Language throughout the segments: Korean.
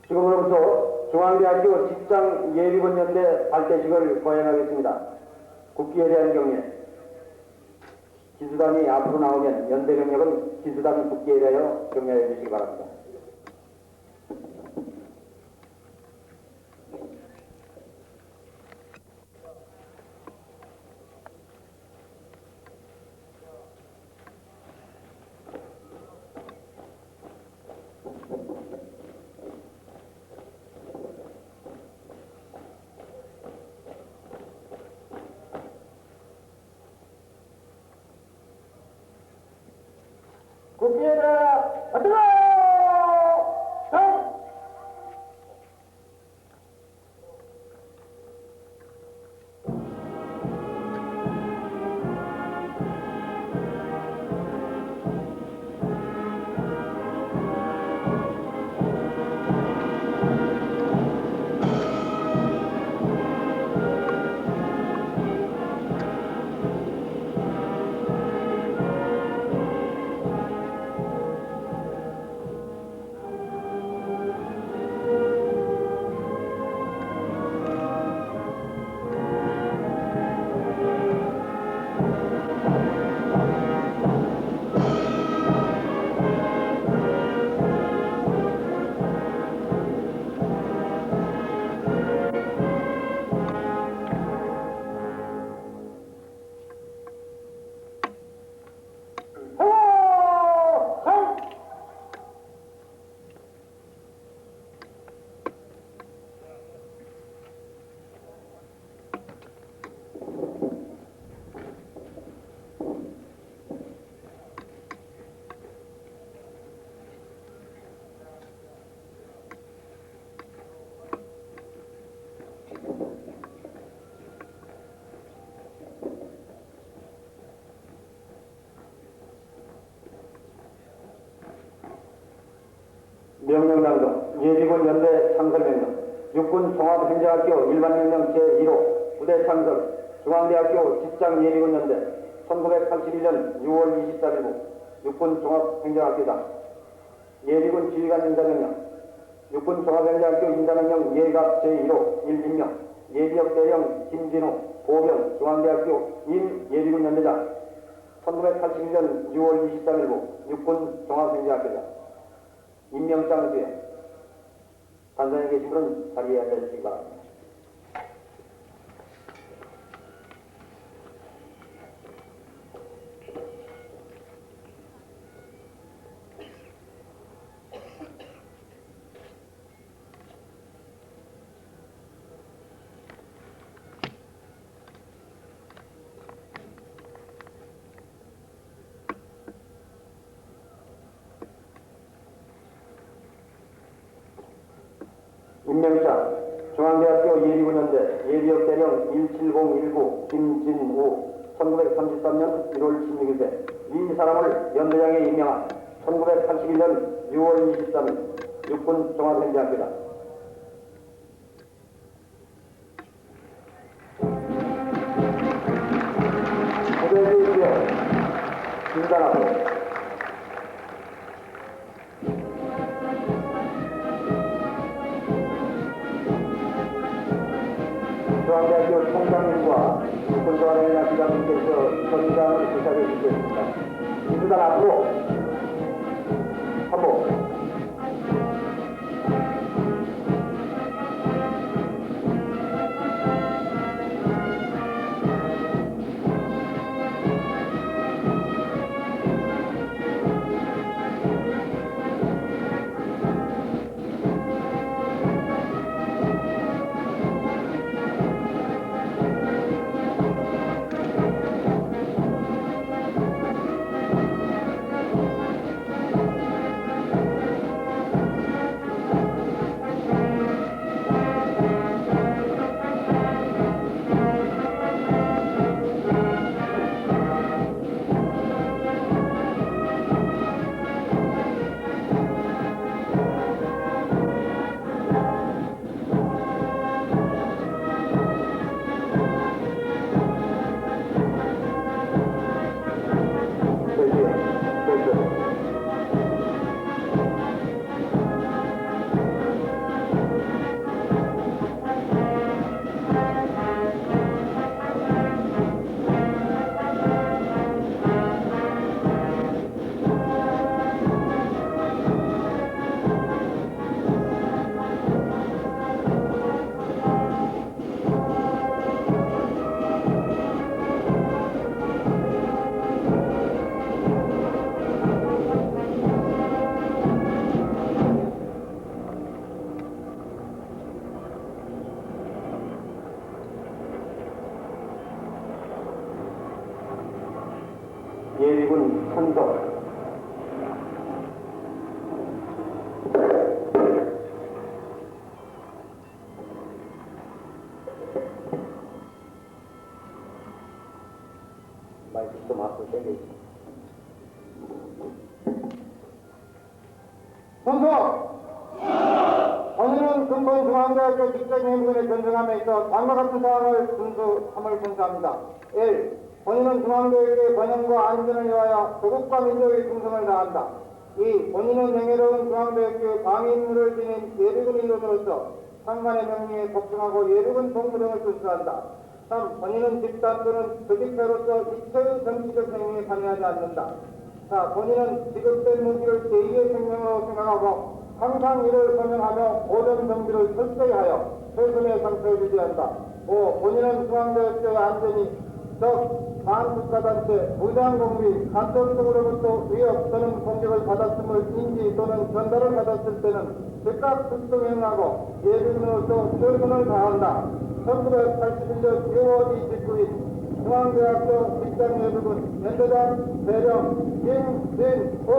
지금으로부터 중앙대학교 직장예비군연대 발대식을 거행하겠습니다. 국기에 대한 경례. 기수단이 앞으로 나오면 연대병력은 기수단 국기에 대하여 경례해 주시기 바랍니다. 국기에다 들어! 형! 명령낭독 예비군 연대 창설명령 육군 종합행정학교 일반명령 제1호 부대 창설 중앙대학교 직장예비군 연대 1981년 6월 24일부 육군 종합행정학교장 예비군 지휘관 인사명령 육군 종합행정학교 인사명령 예갑 제1호 1임명 예비역 대령 김진호 보병 중앙대학교 임예비군 연대장 1981년 6월 23일부 육군 종합행정학교장 임명장 수행 단상에 계신 분은 자리에 앉아주시기 바랍니다. 임명장 중앙대학교 예비군연대 예비역 대령 17019 김진우 1933년 1월 16일에 이 사람을 연대장에 임명한 1981년 6월 23일 육군 종합행정학교다. 부대의 지역 진단하고 중앙대학교 총장님과 육군종합행정학교 기장님께서 선장을 부탁해 주시겠습니다. 기수단 앞으로 한복 예비군 선성. 마이크 좀 앞으로 당겨주세요. 선서! 오늘은 금권중앙대학교 직장예비군에 전승함에 있어 다음과 같은 사항을 준수함을 선서합니다. 1. 본인은 중앙대학교의 번영과 안전을 위하여 조국과 민족의 충성을 다한다. 2. 본인은 명예로운 중앙대학교의 방위임무를 지닌 예비군 일원으로서 상관의 명령에 복종하고 예비군 동무령을 준수한다. 3. 본인은 집단 또는 조직자로서 이체의 정치적 행위에 관여하지 않는다. 4. 본인은 지급된 무기를 제2의 생명으로 생각하고 항상 이를 선명하며 모든 정비를 철저히 하여 최선의 상태를 유지한다. 5. 본인은 중앙대학교의 안전이 적 반국가단체, 무장공비, 간통 등으로부터 위협 또는 공격을 받았음을 인지 또는 전달을 받았을 때는 즉각 출동행하고 예비군으로서 최선을 다한다. 1981년 6월 29일 중앙대학교 직장예비군 연대장 대령 김진호.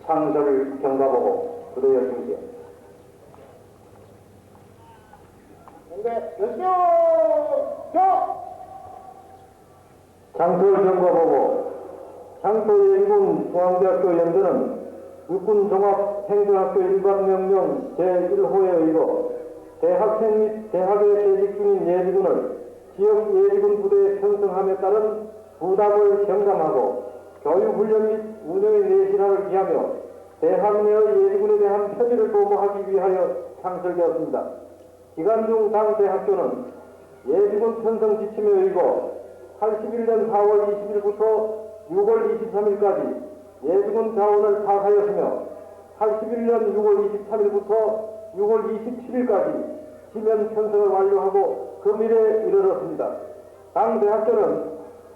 창설 경과보고 그대여 중지요. 근데 열정! 창설 경과보고 창도 예비군 중앙대학교 연대는 육군종합행정학교 일반명령 제1호에 의거 대학생 및 대학에 재직 중인 예비군을 지역 예비군 부대에 편성함에 따른 부담을 경감하고 교육훈련 및 운영의 내실화를 기하며 대학 내의 예비군에 대한 편의를 도모하기 위하여 창설되었습니다. 기간 중 당 대학교는 예비군 편성 지침에 의거 81년 4월 20일부터 6월 23일까지 예비군 자원을 파악하였으며 81년 6월 23일부터 6월 27일까지 지면 편성을 완료하고 금일에 이르렀습니다. 당 대학교는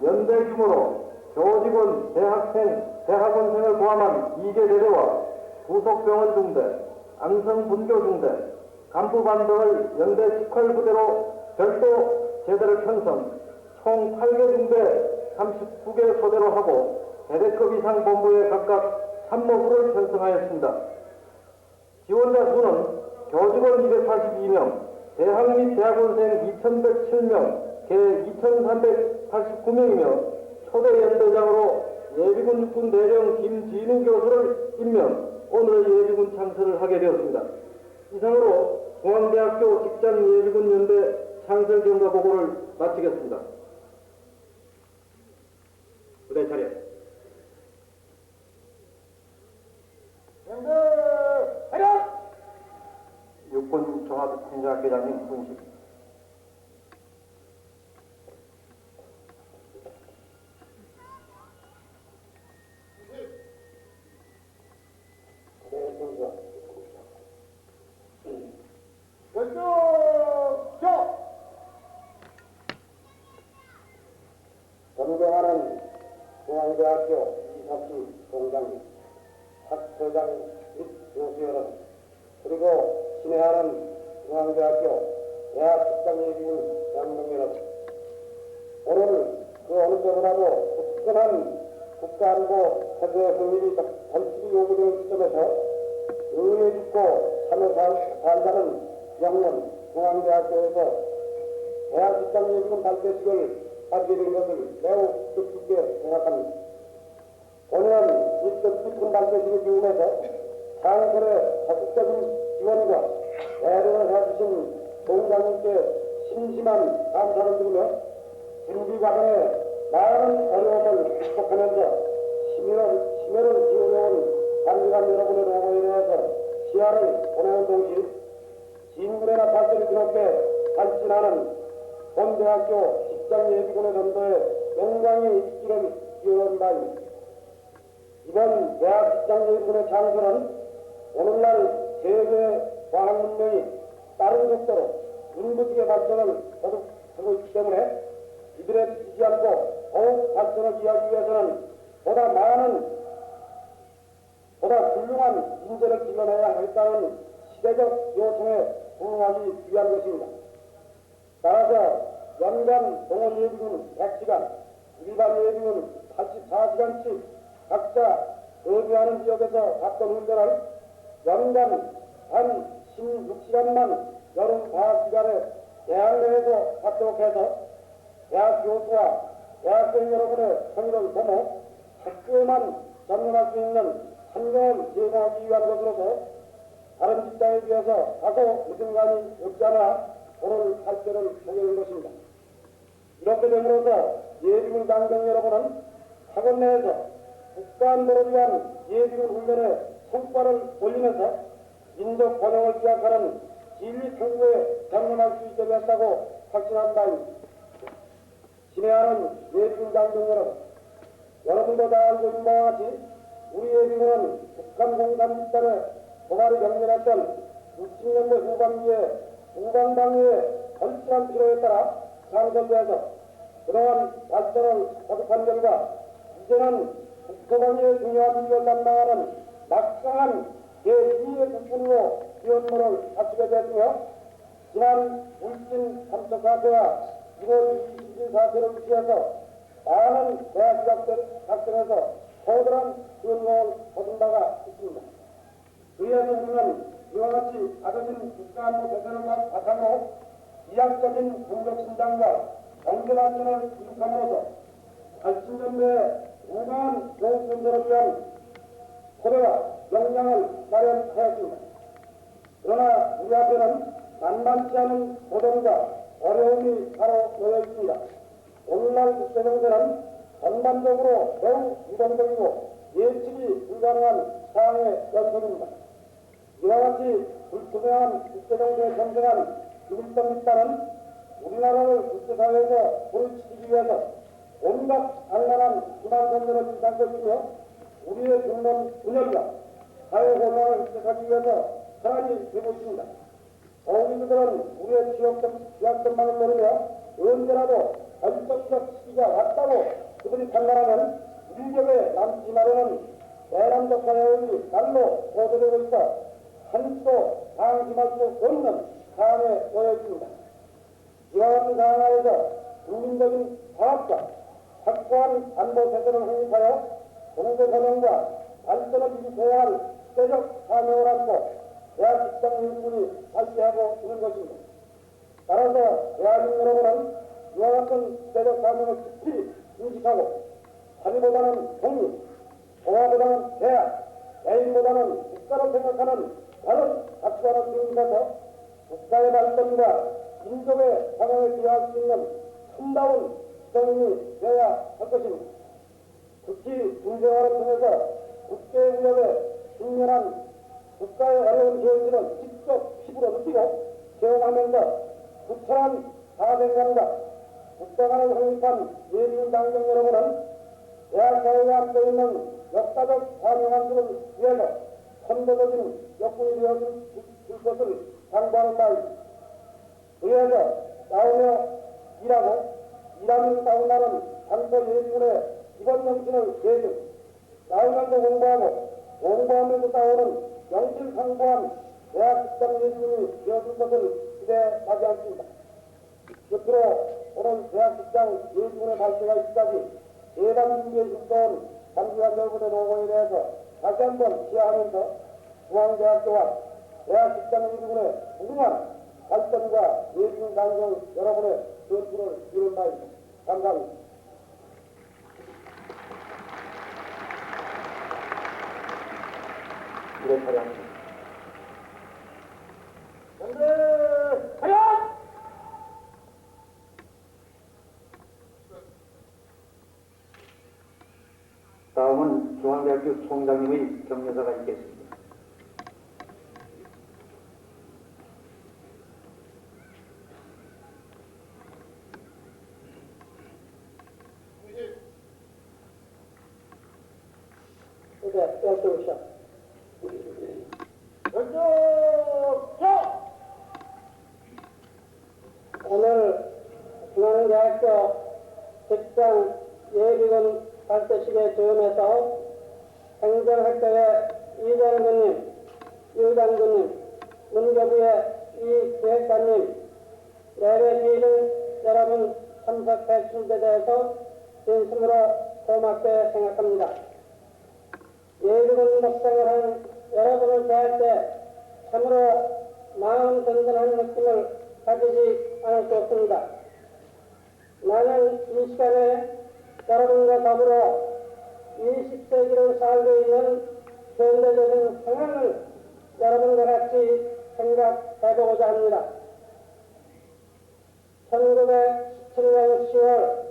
연대 규모로 교직원, 대학생, 대학원생을 포함한 2개 대대와 부속병원 중대, 안성분교 중대, 간부반 등을 연대 18부대로 별도 제대를 편성, 총 8개 중대 39개 소대로 하고 대대급 이상 본부에 각각 참모부를 편성하였습니다. 지원자 수는 교직원 282명, 대학 및 대학원생 2107명, 개 2389명이며 초대 연대장으로 예비군 육군 대령 김진우 교수를 임명, 오늘 예비군 창설을 하게 되었습니다. 이상으로 중앙대학교 직장예비군 연대 창설 경과 보고를 마치겠습니다. 부대 차례. 연대 차렷! 육군 종합행정학교장님 훈식. 존경하는 중앙대학교 이사수 동장님, 학회장 및 교수 여러분, 그리고 친애하는 중앙대학교 대학직장예비군 장병 여러분, 오늘 그 어느 때보다도 굳건한 국가안보 체제의 확립이 절실히 요구되는 시점에서 의회 깊고 참여 살자는 영원 중앙대학교에서 대학직장예비군 발대식을 하게 된 것을 매우 뜻깊게 생각합니다. 오늘은 이 뜻깊은 발대식을 기원해서 창설에 적극적인 지원과 대응을 해주신 동장님께 심심한 감사를 드리며 준비 과정에 많은 어려움을 극복하면서 심혈을 기울여온 관계관 여러분의 노고에 대해서 시야를 보내는 동시 진군에나 발전이 드럽게 발진하는 본대학교 직장예비군의 전도에 영광이 있기를 기원한 바입니다. 이번 대학 직장예비군의 장소는 오늘날 세계 과학 문명이 빠른 속도로 눈부시게 발전을 거듭하고 있기 때문에 이들에 지지 않고 더욱 발전을 이어가기 위해서는 보다 훌륭한 인재를 길러내야 하겠다는 시대적 요청에 부응하기 위한 것입니다. 따라서 연간 동원 예비군 100시간, 일반 예비군 84시간씩 각자 거주하는 지역에서 받던 훈련을 연간 한 16시간만 여름 방학 기간에 대학 내에서 받도록 해서 대학 교수와 대학생 여러분의 성의를 도모 학교에만 전념할 수 있는 환경을 제공하기 위한 것으로서 다른 직장에 비해서 다소 무슨관이 없지 않아 오늘 발표를 하게 된 것입니다. 이렇게 됨으로써 예비군 장병 여러분은 학원 내에서 국가안보를 위한 예비군 훈련의 성과를 올리면서 민족 번영을 기약하는 진리 탐구에 전념할 수 있게 되었다고 확신한 바입니다. 친애하는 예비군 장병 여러분, 여러분도 다 알고 있는 바와 같이 우리 예비군은 북한 공산 집단의 도발이 격렬했던 60년대 후반기에 후방당의 절실한 필요에 따라 창설되어서 그동안 발전을 거듭한 결과 이제는 국토관리의 중요한 일을 담당하는 막강한 제2의 국군으로 면모를 갖추게 됐으며 지난 울진 삼척 사태와 1월 20일 사태를 위시해서 많은 대학 작전에서 커다란 성공을 거둔 바가 있습니다. 그에서 우리는 이와 같이 가져진 국가안보 대선을 바탕으로 지향적인 국력 신장과 경제 발전을 이룩함으로써 80년 내에 건강한 교육분들을 위한 토대와 역량을 마련하였습니다. 그러나 우리 앞에는 만만치 않은 도전과 어려움이 바로 놓여 있습니다. 오늘날 국제정세는 전반적으로 매우 유동적이고 예측이 불가능한 상황의 연속입니다. 이와 같이 불투명한 국제정세에 경쟁한 유일성 집단은 우리나라를 국제사회에서 부르치기 위해서 온갖 악랄한 기만선전을 일삼고 있으며 우리의 국론 분열과 사회 혼란을 획득하기 위해서 사랑이 되고 있습니다. 더욱이 그들은 우리의 취약점만을 노리며 언제라도 결정적 시기가 왔다고 그들이 판단하면 일격에 남지 마련은 대남적 사회의 날로 보도되고 있어 한치도 방심할 수 없는 상황에 놓여 있습니다. 이와 같은 상황 하에서 국민적인 화합과 확고한 안보 태세를 확립하여 공개 번영과 발전을 이룩해야 할 시대적 사명을 안고 대학 직장 일꾼이 발휘하고 있는 것입니다. 따라서 대학인 여러분은 이와 같은 시대적 사명을 깊이 인식하고 자리보다는 독립, 공화보다는 대학, 개인보다는 국가를 생각하는 다른 가치관을 기울이면서 국가의 발전과 민족의 방향을 기여할 수 있는 참다운 시민이 되어야 할 것입니다. 특히 군생활을 통해서 국제무역에 직면한 국가의 어려운 현실을 직접 피부로 느끼고 체험하면서 부천한 사생관과 국가관을 확립한 예비군 장병 여러분은 대학사회가 안고 있는 역사적 사명한수를 위해서 선도적인 역군이 되어줄 것을 당부하는 바입니다. 그래서 싸우며 일하고 일하면 싸운다는 장소 예비군의 기본 정신을 계승, 싸우면서 공부하고 공부하면서 싸우는 영실 상부한 대학 직장 예비군이 되어줄 것을 기대하지 않습니다. 끝으로 오늘 대학 직장 예비군의 발표가 있기까지 예단 준비에 힘써온 장기관 여러분의 노고에 대해서 다시 한번 시야하면서 중앙대학교와 대학 직장 예비군의 무궁한 발전과 예비군 장병 여러분의 전투를 이룬 바입니다. 감사합니다. 이렇게 하랍니다. 연대 하여! 공장님의 격려사가 있겠습니다. 이제 열두시오. 오늘 중앙대학교 직장 예비군 발표식에 저음해서 행정학교의 이장군님, 유장군님, 문교부의 이기획관님, 예배시를 여러분 참석해 주신 데 대해서 진심으로 고맙게 생각합니다. 예비군 복장을 한 여러분을 대할 때 참으로 마음 든든한 느낌을 가지지 않을 수 없습니다. 나는 이 시간에 여러분과 더불어 20세기를 살고 있는 현대적인 상황을 여러분과 같이 생각해보고자 합니다. 1917년 10월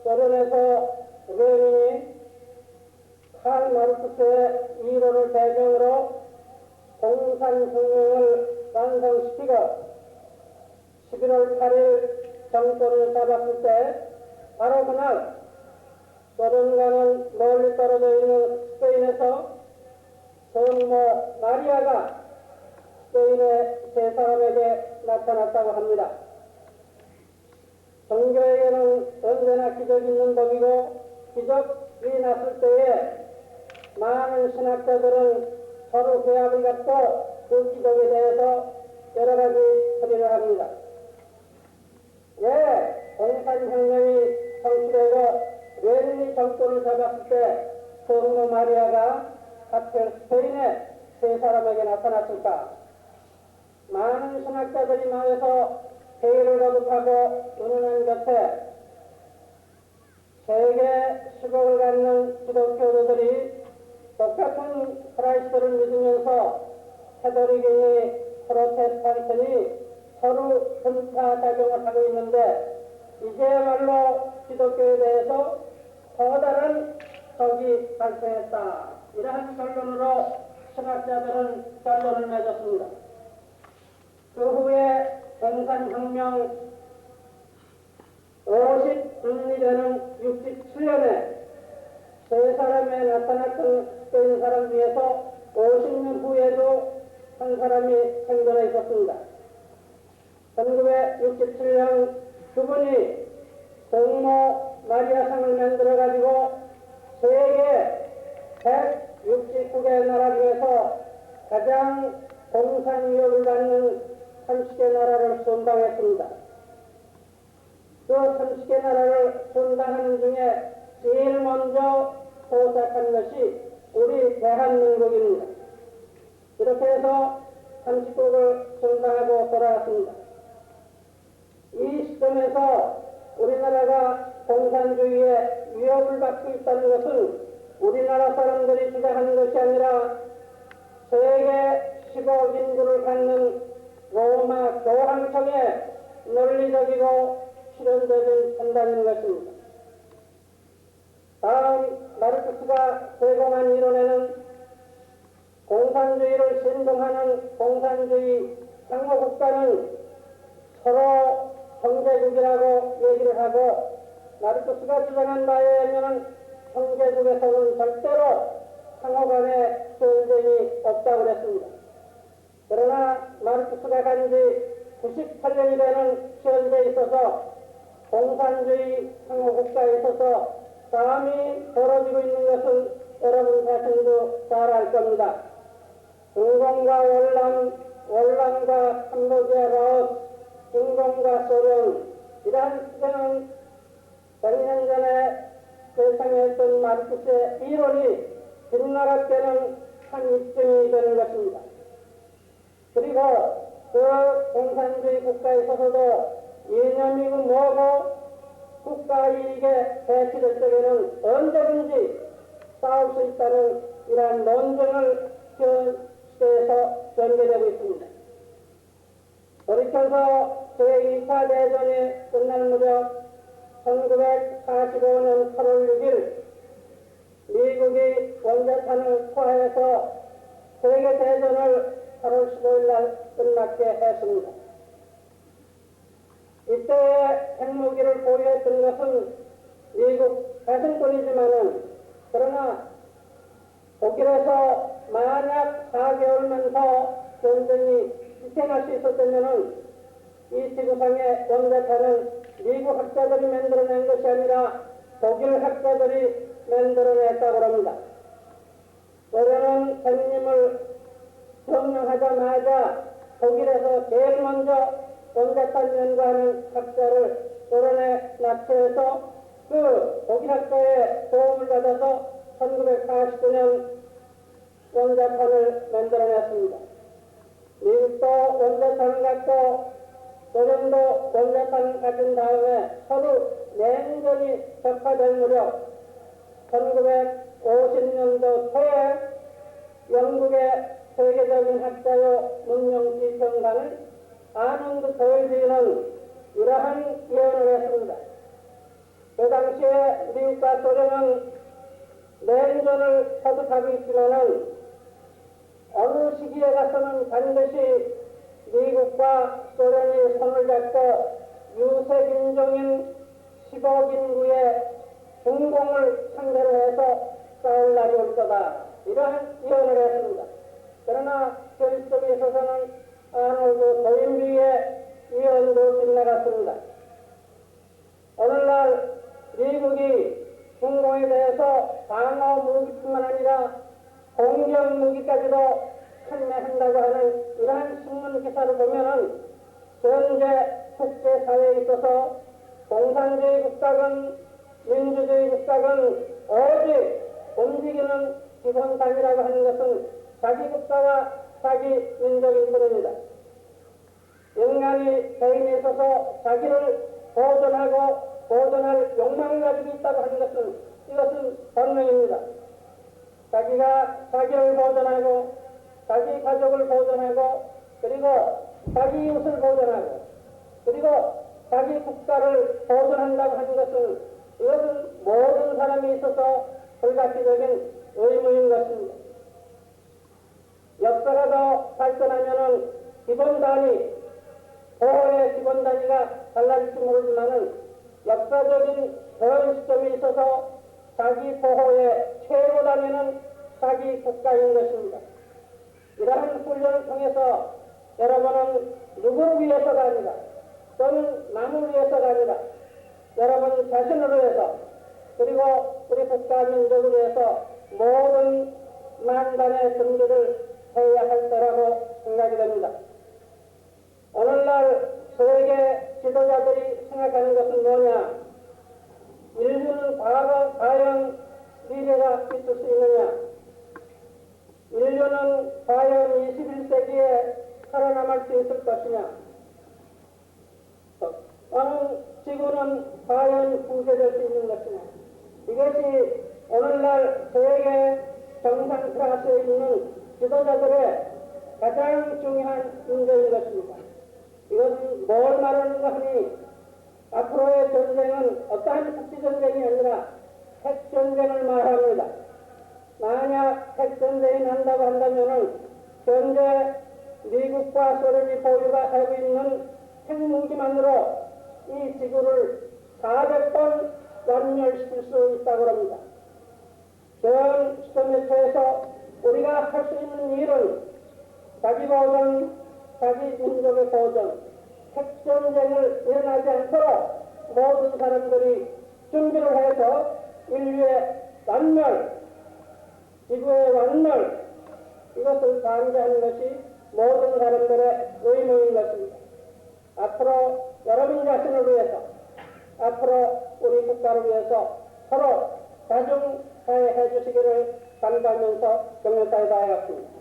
소련에서 레닌이 칼 마르크스의 위로를 배경으로 공산혁명을 완성시키고 11월 8일 정권을 잡았을 때 바로 그날 소련과는 멀리 떨어져 있는 스페인에서 성모 마리아가 스페인의 세 사람에게 나타났다고 합니다. 종교에게는 언제나 기적이 있는 법이고 기적이 났을 때에 많은 신학자들은 서로 배합을 갖고 그 기적에 대해서 여러 가지 소리를 합니다. 왜 공산혁명이 성취되고 레닌이 정권을 잡았을 때 성모 마리아가 하필 스페인의 세 사람에게 나타났을까? 많은 신학자들이 모여서 회의를 거듭하고 의논한 곁에 세계 10억을 갖는 기독교도들이 똑같은 크라이스트를 믿으면서 카톨릭이니 프로테스탄트니 서로 분파작용을 하고 있는데 이제야말로 기독교에 대해서 커다란 적이 발생했다. 이러한 결론으로 신학자들은 결론을 맺었습니다. 그 후에 공산혁명 50주년이 되는 67년에 세 사람에 나타났던 스페인 사람 중에서 50년 후에도 한 사람이 생존해 있었습니다. 1967년 그분이 성모 마리아상을 만들어가지고 세계 169개 나라 중에서 가장 공산 위협을 받는 30개 나라를 순방했습니다. 그 30개 나라를 순방하는 중에 제일 먼저 도착한 것이 우리 대한민국입니다. 이렇게 해서 30국을 순방하고 돌아왔습니다. 이 시점에서 우리나라가 공산주의에 위협을 받고 있다는 것은 우리나라 사람들이 주장하는 것이 아니라 세계 10억 인구를 갖는 로마 교황청의 논리적이고 실현적인 판단인 것입니다. 다음 마르크스가 제공한 이론에는 공산주의를 신봉하는 공산주의 상호국가는 서로 형제국이라고 얘기를 하고 마르크스가 주장한 바에 의하면 형제국에서는 절대로 상호간에 전쟁이 없다고 그랬습니다. 그러나 마르크스가 간 지 98년이 되는 현재에 있어서 공산주의 상호국가에 있어서 싸움이 벌어지고 있는 것은 여러분 자신도 잘 알 겁니다. 중공과 월남과 캄보디아, 라오스, 중공과 소련, 이러한 주제는 100년 전에 세상했던 마르크스의 이론이 빗나갔다는 한 입증이 되는 것입니다. 그리고 그 공산주의 국가에 있어서도 이념이고 뭐고 국가 이익에 배치될 적에는 언제든지 싸울 수 있다는 이러한 논쟁을 현 시대에서 전개되고 있습니다. 돌이켜서 제2차 대전이 끝날 무렵 1945년 8월 6일 미국이 원자탄을 투하해서 세계대전을 8월 15일 날 끝났게 했습니다. 이때에 핵무기를 보유했던 것은 미국 배승권이지만은 그러나 독일에서 만약 4개월만 더 전쟁이 지탱할 수 있었다면은 이 지구상의 원자탄은 미국 학자들이 만들어낸 것이 아니라 독일 학자들이 만들어냈다고 합니다. 소련은 팬님을 점령하자마자 독일에서 제일 먼저 원자탄 연구하는 학자를 소련에 납치해서 그 독일 학자의 도움을 받아서 1949년 원자탄을 만들어냈습니다. 미국도 원자탄을 갖고 소련도 원자탄을 가진 다음에 서로 냉전이 격화될 무렵 1950년도 초에 영국의 세계적인 학자요 문명지평가는 아논드 도일비는 이러한 예언을 했습니다. 그 당시에 미국과 소련은 냉전을 서두하고 있지만은 어느 시기에 가서는 반드시 미국과 소련이 손을 잡고 유색인종인 10억 인구의 중공을 상대로 해서 싸울 날이 올 거다. 이러한 예언을 했습니다. 그러나 현실에 있어서는 아놀드 도인비의 예언도 빗나갔습니다. 오늘날 미국이 중공에 대해서 방어 무기뿐만 아니라 공격 무기까지도 판매한다고 하는 이러한 신문 기사를 보면은 현재 국제사회에 있어서 공산주의 국가건 민주주의 국가건 오직 움직이는 기본단이라고 하는 것은 자기 국가와 자기 민족일 뿐입니다. 인간이 개인에 있어서 자기를 보존할 욕망을 가지고 있다고 하는 것은 이것은 본능입니다. 자기가 자기를 보존하고 자기 가족을 보존하고 그리고 자기 이웃을 보존하고 그리고 자기 국가를 보존한다고 하는 것은 이것은 모든 사람이 있어서 불가피적인 의무인 것입니다. 역사가 더 발전하면은 기본 단위, 보호의 기본 단위가 달라질지 모르지만은 역사적인 그런 시점에 있어서 자기 보호의 최고 단위는 자기 국가인 것입니다. 이러한 훈련을 통해서 여러분은 누구를 위해서가 아니라 또는 남을 위해서가 아니라 여러분 자신을 위해서 그리고 우리 국가 민족을 위해서 모든 만반의 승리를 해야 할 때라고 생각이 됩니다. 오늘날 세계 지도자들이 생각하는 것은 뭐냐? 인류는 과연 미래가 있을 수 있느냐? 인류는 과연 21세기에 살아남을 수 있을 것이냐? 어느 지구는 과연 붕괴될 수 있는 것이냐? 이것이 오늘날 세계 정상 클래스에 있는 지도자들의 가장 중요한 문제인 것입니다. 이것은 뭘 말하는가 하니 앞으로의 전쟁은 어떠한 국지전쟁이 아니라 핵전쟁을 말합니다. 만약 핵전쟁이 난다고 한다면 현재 미국과 소련이 보유하고 있는 핵무기만으로 이 지구를 400번 완멸시킬 수 있다고 합니다. 그런 시점에 처해서 우리가 할 수 있는 일은 자기 보존, 자기 민족의 보존, 핵전쟁을 일어나지 않도록 모든 사람들이 준비를 해서 인류의 완멸, 지구의 완멸, 이것을 방지하는 것이 모든 사람들의 의무인 것입니다. 앞으로 여러분 자신을 위해서, 앞으로 우리 국가를 위해서 서로 자중사회해 주시기를 간구하면서 경례사에 다하였습니다.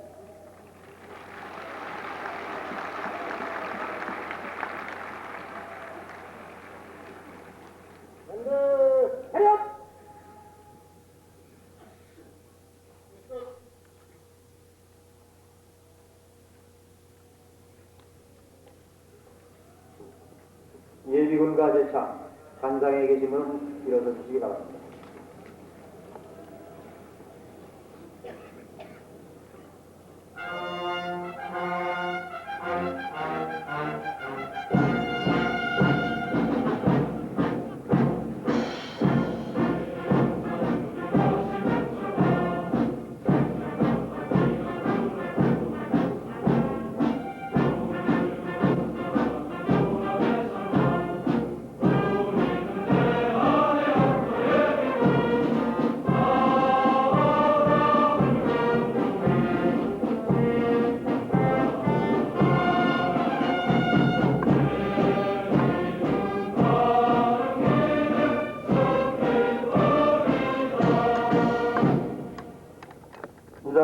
차렷! 예비군과 제차 관장에 계시면 일어서 주시기 바랍니다.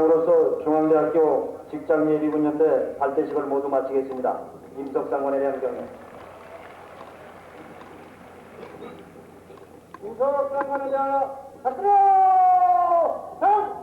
이상으로서 중앙대학교 직장예비군연대 발대식을 모두 마치겠습니다. 임석 장관에 대한 경례. 임석 장관에 대하여 받들어 상!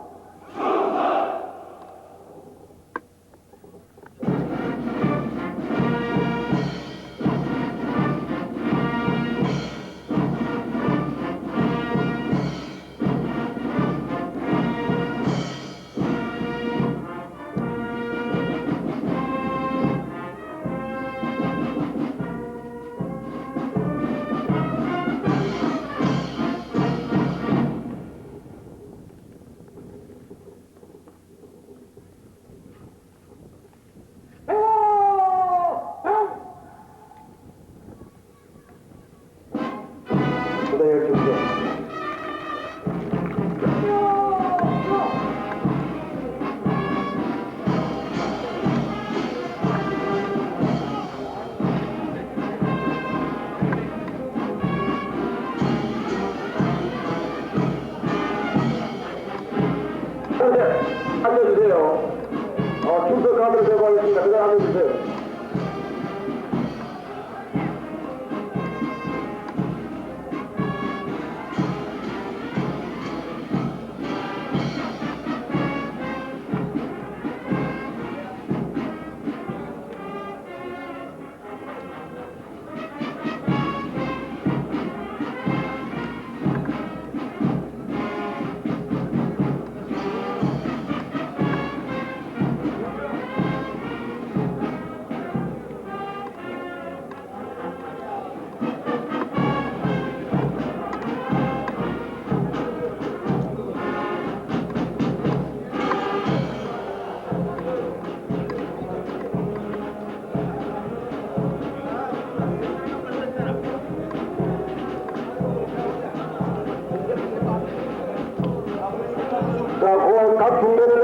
부대열 중대. 앉아주세요. 출석 카드를 대고 하겠습니다. 그냥 앉아주세요. 자, 각 중대는